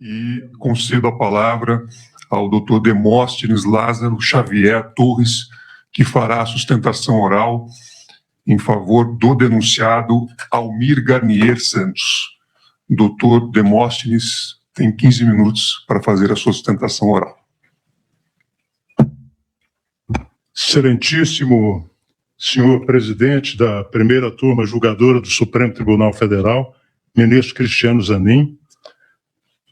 E concedo a palavra ao Dr. Demóstenes Lázaro Xavier Torres, que fará a sustentação oral em favor do denunciado Almir Garnier Santos. Dr. Demóstenes tem 15 minutos para fazer a sua sustentação oral. Excelentíssimo senhor presidente da primeira turma julgadora do Supremo Tribunal Federal, ministro Cristiano Zanin,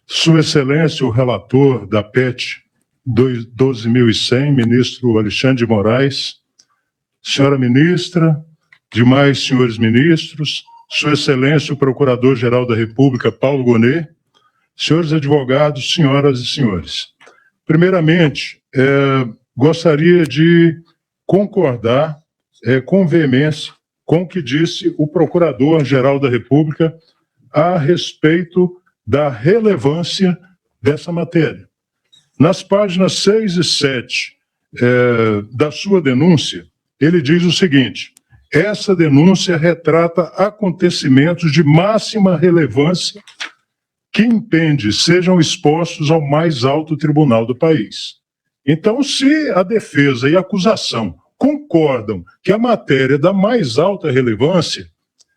Sua Excelência, o relator da PET 12.100, ministro Alexandre de Moraes, senhora ministra, demais senhores ministros, Sua Excelência, o Procurador-Geral da República, Paulo Gonet, senhores advogados, senhoras e senhores. Primeiramente, gostaria de concordar com veemência com o que disse o Procurador-Geral da República a respeito da relevância dessa matéria. Nas páginas 6 e 7 da sua denúncia, ele diz o seguinte: essa denúncia retrata acontecimentos de máxima relevância que impende sejam expostos ao mais alto tribunal do país. Então, se a defesa e a acusação concordam que a matéria é da mais alta relevância,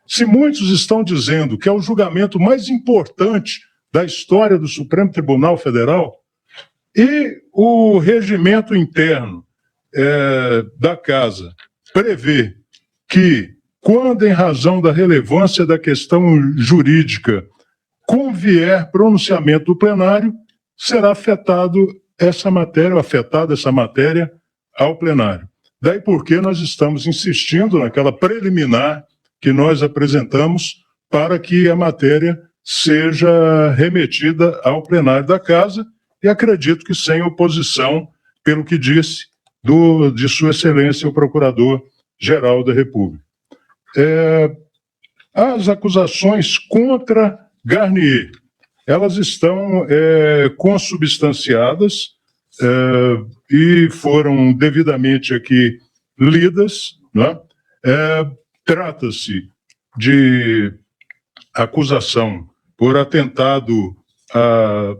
se muitos estão dizendo que é o julgamento mais importante da história do Supremo Tribunal Federal, e o regimento interno da Casa prevê que, quando em razão da relevância da questão jurídica convier pronunciamento do plenário, será afetada essa matéria ao plenário. Daí porque nós estamos insistindo naquela preliminar que nós apresentamos para que a matéria seja remetida ao plenário da Casa, e acredito que sem oposição, pelo que disse de Sua Excelência o Procurador-Geral da República. As acusações contra Garnier, elas estão consubstanciadas e foram devidamente aqui lidas, né? Trata-se de acusação por atentado à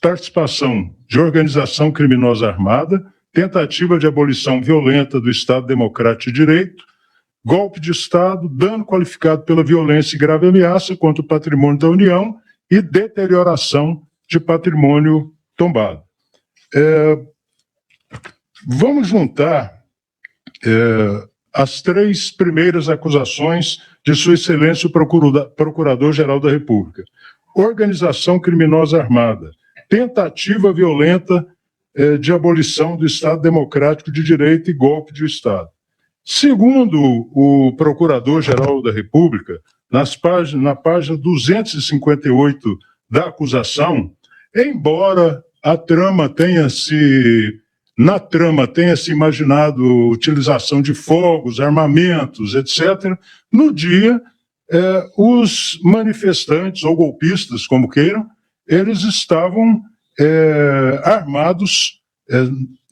participação de organização criminosa armada, tentativa de abolição violenta do Estado Democrático de Direito, golpe de Estado, dano qualificado pela violência e grave ameaça contra o patrimônio da União e deterioração de patrimônio tombado. Vamos juntar as três primeiras acusações de Sua Excelência o Procurador-Geral da República: organização criminosa armada, tentativa violenta de abolição do Estado Democrático de Direito e golpe de Estado. Segundo o Procurador-Geral da República, na página 258 da acusação, embora na trama tenha se imaginado utilização de fogos, armamentos, etc., no dia, os manifestantes, ou golpistas, como queiram, eles estavam armados,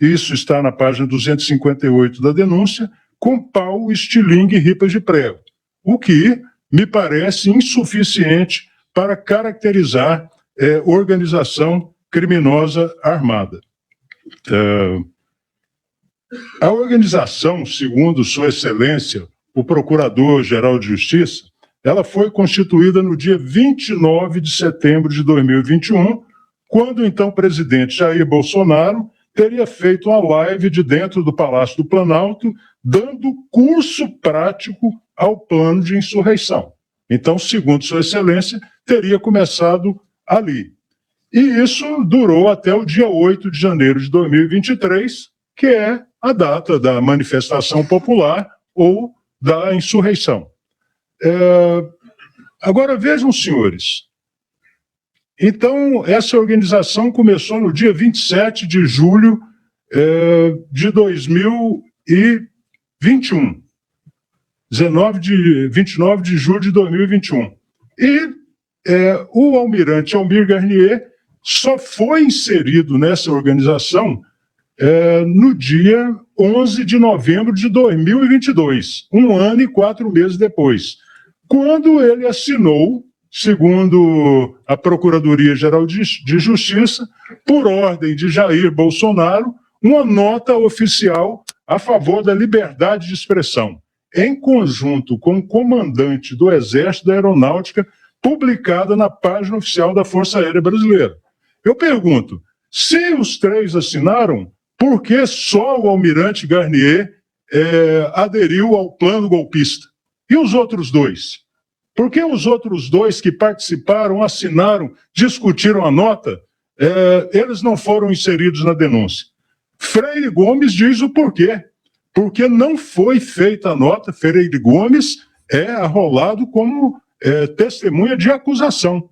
isso está na página 258 da denúncia, com pau, estilingue e ripas de prego, o que me parece insuficiente para caracterizar organização criminosa armada. A organização, segundo Sua Excelência, o Procurador-Geral de Justiça, ela foi constituída no dia 29 de setembro de 2021, quando o então presidente Jair Bolsonaro teria feito uma live de dentro do Palácio do Planalto, dando curso prático ao plano de insurreição. Então, segundo Sua Excelência, teria começado ali. E isso durou até o dia 8 de janeiro de 2023, que é a data da manifestação popular ou da insurreição. Agora, vejam, senhores, então, essa organização começou no dia 27 de julho de 2021. 29 de julho de 2021. E o almirante Almir Garnier só foi inserido nessa organização no dia 11 de novembro de 2022, 1 ano e 4 meses depois, quando ele assinou segundo a Procuradoria-Geral de Justiça, por ordem de Jair Bolsonaro, uma nota oficial a favor da liberdade de expressão, em conjunto com o comandante do Exército da Aeronáutica, publicada na página oficial da Força Aérea Brasileira. Eu pergunto, se os três assinaram, por que só o almirante Garnier aderiu ao plano golpista? E os outros dois? Por que os outros dois que participaram, assinaram, discutiram a nota, eles não foram inseridos na denúncia? Freire Gomes diz o porquê. Porque não foi feita a nota, Freire Gomes é arrolado como testemunha de acusação.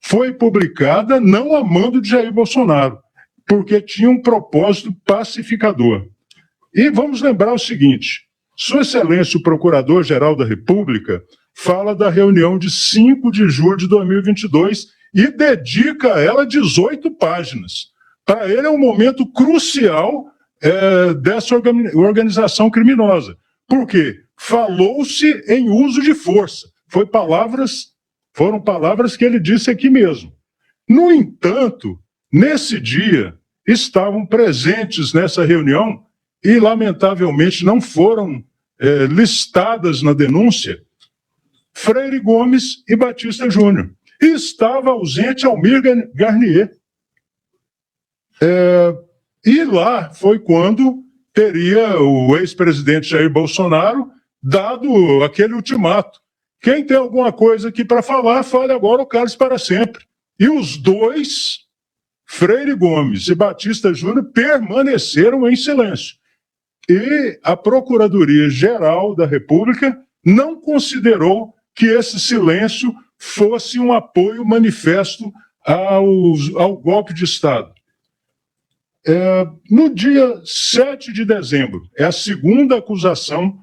Foi publicada não a mando de Jair Bolsonaro, porque tinha um propósito pacificador. E vamos lembrar o seguinte, Sua Excelência o Procurador-Geral da República fala da reunião de 5 de julho de 2022 e dedica a ela 18 páginas. Para ele é um momento crucial dessa organização criminosa. Por quê? Falou-se em uso de força. Foram palavras que ele disse aqui mesmo. No entanto, nesse dia, estavam presentes nessa reunião e, lamentavelmente, não foram listadas na denúncia Freire Gomes e Batista Júnior. E estava ausente Almir Garnier. E lá foi quando teria o ex-presidente Jair Bolsonaro dado aquele ultimato. Quem tem alguma coisa aqui para falar, fale agora ou cale-se para sempre. E os dois, Freire Gomes e Batista Júnior, permaneceram em silêncio. E a Procuradoria-Geral da República não considerou que esse silêncio fosse um apoio manifesto ao golpe de Estado. No dia 7 de dezembro, é a segunda acusação,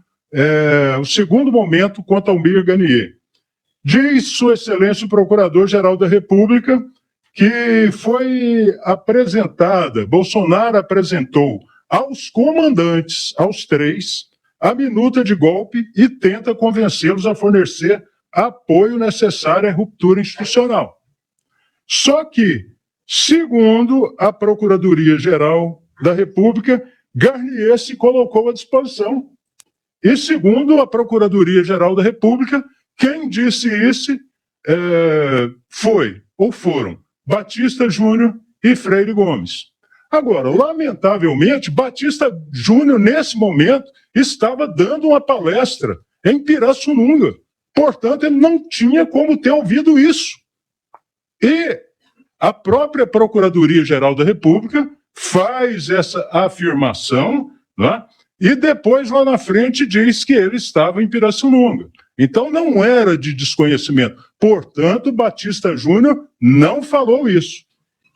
o segundo momento contra Almir Garnier. Diz Sua Excelência o Procurador-Geral da República que foi apresentada, Bolsonaro apresentou aos comandantes, aos três, a minuta de golpe e tenta convencê-los a fornecer apoio necessário à ruptura institucional. Só que, segundo a Procuradoria-Geral da República, Garnier se colocou à disposição. E, segundo a Procuradoria-Geral da República, quem disse isso foram Batista Júnior e Freire Gomes. Agora, lamentavelmente, Batista Júnior, nesse momento, estava dando uma palestra em Pirassununga. Portanto, ele não tinha como ter ouvido isso. E a própria Procuradoria-Geral da República faz essa afirmação, né? E depois, lá na frente, diz que ele estava em Pirassununga. Então, não era de desconhecimento. Portanto, Batista Júnior não falou isso.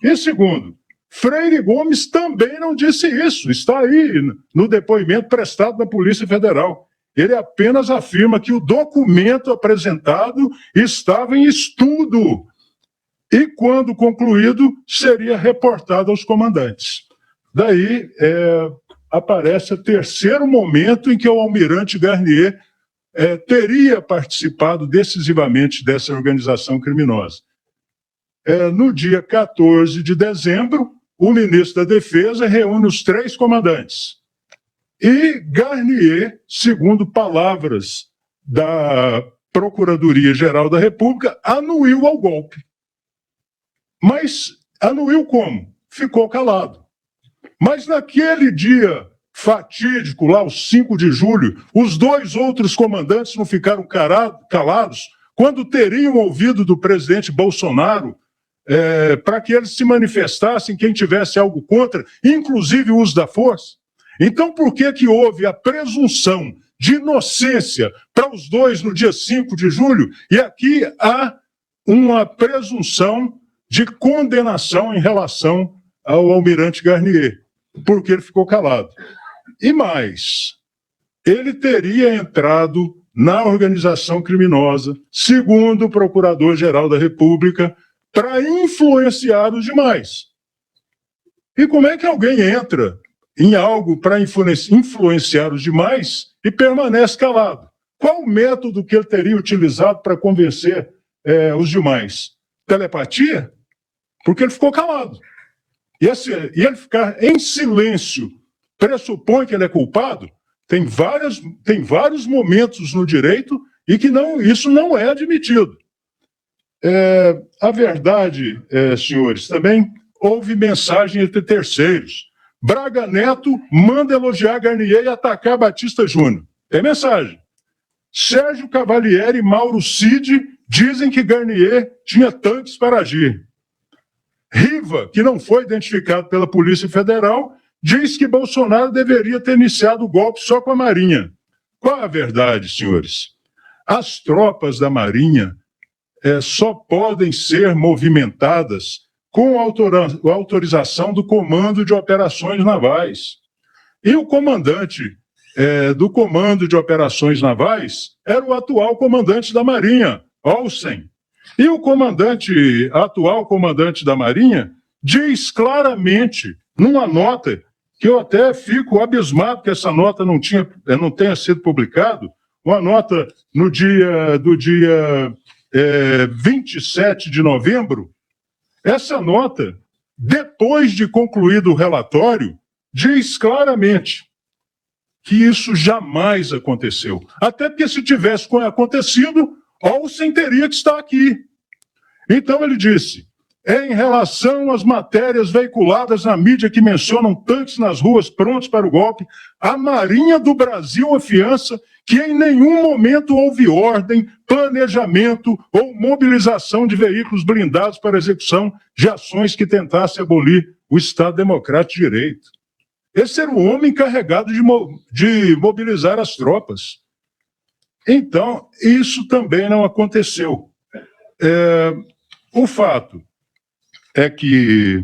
E segundo, Freire Gomes também não disse isso. Está aí no depoimento prestado da Polícia Federal. Ele apenas afirma que o documento apresentado estava em estudo e, quando concluído, seria reportado aos comandantes. Daí aparece o terceiro momento em que o almirante Garnier teria participado decisivamente dessa organização criminosa. No dia 14 de dezembro, o ministro da Defesa reúne os três comandantes. E Garnier, segundo palavras da Procuradoria-Geral da República, anuiu ao golpe. Mas anuiu como? Ficou calado. Mas naquele dia fatídico, lá, os 5 de julho, os dois outros comandantes não ficaram calados quando teriam ouvido do presidente Bolsonaro para que eles se manifestassem, quem tivesse algo contra, inclusive o uso da força. Então, por que houve a presunção de inocência para os dois no dia 5 de julho, e aqui há uma presunção de condenação em relação ao almirante Garnier, porque ele ficou calado. E mais, ele teria entrado na organização criminosa, segundo o Procurador-Geral da República, para influenciar os demais. E como é que alguém entra em algo para influenciar os demais e permanece calado? Qual o método que ele teria utilizado para convencer os demais? Telepatia? Porque ele ficou calado. E ele ficar em silêncio pressupõe que ele é culpado? Tem vários momentos no direito e que isso não é admitido. A verdade, senhores, também houve mensagem entre terceiros. Braga Neto manda elogiar Garnier e atacar Batista Júnior. Tem mensagem. Sérgio Cavalieri e Mauro Cid dizem que Garnier tinha tanques para agir. Riva, que não foi identificado pela Polícia Federal, diz que Bolsonaro deveria ter iniciado o golpe só com a Marinha. Qual a verdade, senhores? As tropas da Marinha só podem ser movimentadas com autorização do Comando de Operações Navais. E o comandante do Comando de Operações Navais era o atual comandante da Marinha, Olsen. E o atual comandante da Marinha diz claramente, numa nota, que eu até fico abismado que essa nota não tenha sido publicada, uma nota do dia 27 de novembro, essa nota, depois de concluído o relatório, diz claramente que isso jamais aconteceu. Até porque se tivesse acontecido, Olsen teria que estar aqui. Então ele disse, em relação às matérias veiculadas na mídia que mencionam tanques nas ruas prontos para o golpe, a Marinha do Brasil afiança que em nenhum momento houve ordem, planejamento ou mobilização de veículos blindados para execução de ações que tentassem abolir o Estado Democrático de Direito. Esse era o homem encarregado de mobilizar as tropas. Então, isso também não aconteceu. O fato é que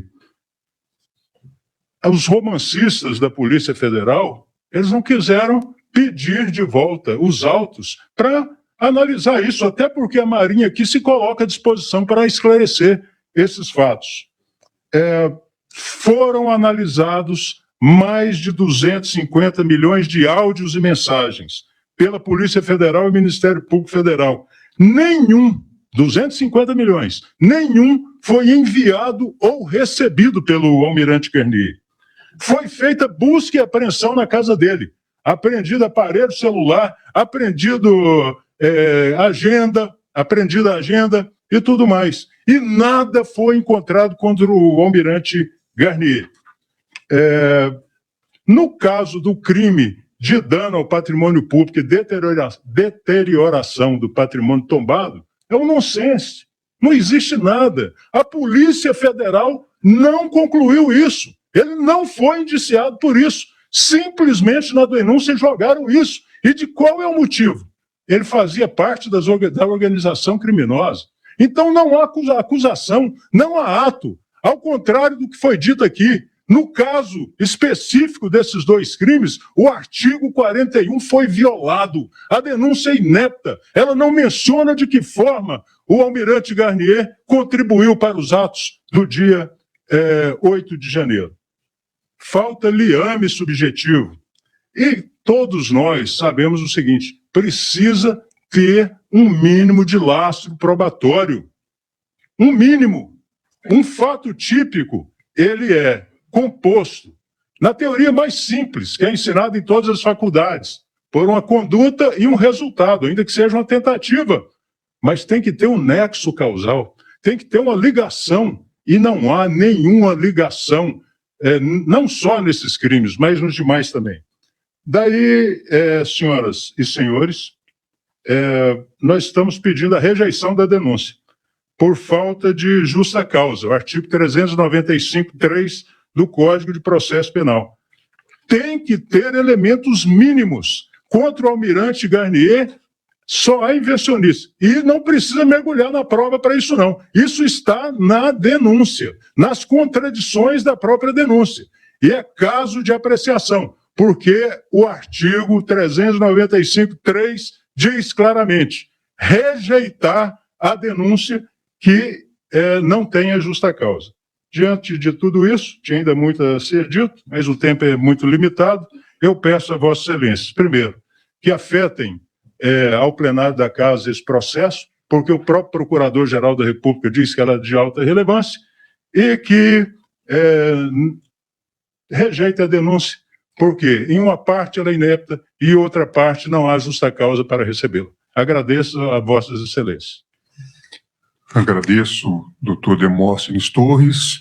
os romancistas da Polícia Federal, eles não quiseram pedir de volta os autos para analisar isso, até porque a Marinha aqui se coloca à disposição para esclarecer esses fatos. Foram analisados mais de 250 milhões de áudios e mensagens pela Polícia Federal e Ministério Público Federal. 250 milhões, nenhum foi enviado ou recebido pelo almirante Garnier. Foi feita busca e apreensão na casa dele. Apreendido aparelho celular, apreendido agenda e tudo mais. E nada foi encontrado contra o almirante Garnier. No caso do crime de dano ao patrimônio público e deterioração do patrimônio tombado, é um nonsense. Não existe nada. A Polícia Federal não concluiu isso. Ele não foi indiciado por isso. Simplesmente na denúncia jogaram isso. E de qual é o motivo? Ele fazia parte da organização criminosa. Então não há acusação, não há ato. Ao contrário do que foi dito aqui, no caso específico desses dois crimes, o artigo 41 foi violado. A denúncia é inepta. Ela não menciona de que forma o almirante Garnier contribuiu para os atos do dia 8 de janeiro. Falta liame subjetivo. E todos nós sabemos o seguinte, precisa ter um mínimo de lastro probatório. Um mínimo. Um fato típico, ele é composto, na teoria mais simples, que é ensinada em todas as faculdades, por uma conduta e um resultado, ainda que seja uma tentativa. Mas tem que ter um nexo causal, tem que ter uma ligação, e não há nenhuma ligação, não só nesses crimes, mas nos demais também. Daí, senhoras e senhores, nós estamos pedindo a rejeição da denúncia, por falta de justa causa, o artigo 395.3 do Código de Processo Penal. Tem que ter elementos mínimos. Contra o almirante Garnier, só há invencionista. E não precisa mergulhar na prova para isso, não. Isso está na denúncia, nas contradições da própria denúncia. E é caso de apreciação, porque o artigo 395.3 diz claramente rejeitar a denúncia que não tenha justa causa. Diante de tudo isso, tinha ainda muito a ser dito, mas o tempo é muito limitado, eu peço a Vossa Excelência, primeiro, que afetem ao plenário da Casa esse processo, porque o próprio Procurador-Geral da República diz que ela é de alta relevância e que rejeita a denúncia, porque em uma parte ela é inepta e em outra parte não há justa causa para recebê-la. Agradeço a Vossas Excelências. Agradeço, doutor Demóstenes Torres.